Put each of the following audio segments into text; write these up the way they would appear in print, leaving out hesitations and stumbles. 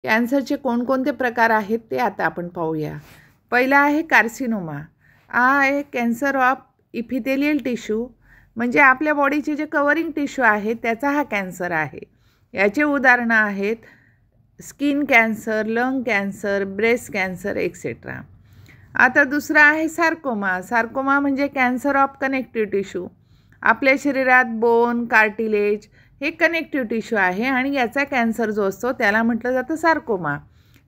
कॅन्सरचे कोणकोणते प्रकार आहेत ते आता आपण पाहूया। पहिला आहे कार्सिनोमा। हा आहे कॅन्सर ऑफ इपिथेलियल टिश्यू, म्हणजे आपल्या बॉडीचे जे कव्हरिंग टिश्यू आहे त्याचा हा कॅन्सर आहे। याचे उदाहरणं आहेत skin cancer, lung cancer, breast cancer etcetera. आता दुसरा आहे सार्कोमा। सार्कोमा म्हणजे कॅन्सर ऑफ कनेक्टिव्ह टिश्यू। आपल्या शरीरात बोन, कार्टिलेज हे कनेक्टिव्ह टिश्यू आहे आणि याचा कॅन्सर जो असतो त्याला म्हटलं जातं सार्कोमा।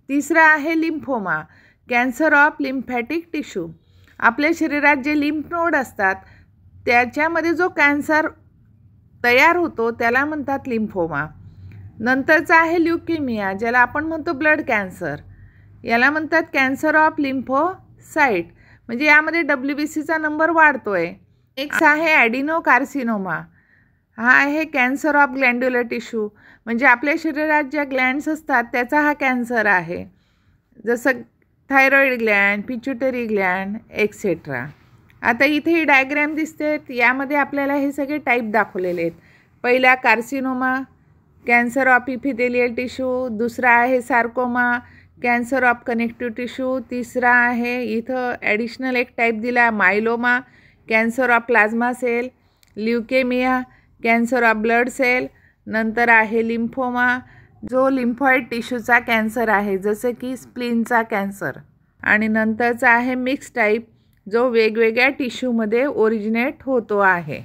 तिसरा आहे lymphoma, cancer of lymphatic tissue. आपल्या शरीरात जे लिम्फ नोड असतात त्याच्यामध्ये जो कॅन्सर तयार होतो त्याला म्हणतात लिम्फोमा। नंतरचा आहे ल्युकेमिया, ज्याला आपण म्हणतो ब्लड कॅन्सर। याला म्हणतात कॅन्सर ऑफ लिम्फोसाइट, म्हणजे यामध्ये WBCचा नंबर वाढतोय। नेक्स्ट आहे ॲडिनोकार्सिनोमा। हा आहे कॅन्सर ऑफ ग्लँड्युलर टिश्यू, म्हणजे आपल्या शरीरात ज्या ग्लँड्स असतात त्याचा हा कॅन्सर आहे, जसं thyroid Gland, pituitary Gland etcetera. आता इथे ही डायग्रॅम दिसते, यामध्ये आपल्याला हे सगळे टाईप दाखवलेले आहेत। पहिला carcinoma, cancer of epithelial tissue. दुसरा आहे sarcoma, cancer of connective tissue. तिसरा आहे इथं ॲडिशनल एक टाईप दिला myeloma, cancer of plasma cell. Leukaemia, cancer of blood cell. नंतर आहे लिम्फोमा, जो लिम्फॉइड टिश्यूचा कॅन्सर आहे, जसं की स्प्लीनचा कॅन्सर। आणि नंतरचा आहे मिक्स टाईप, जो वेगवेगळ्या टिश्यूमध्ये ओरिजिनेट होतो आहे।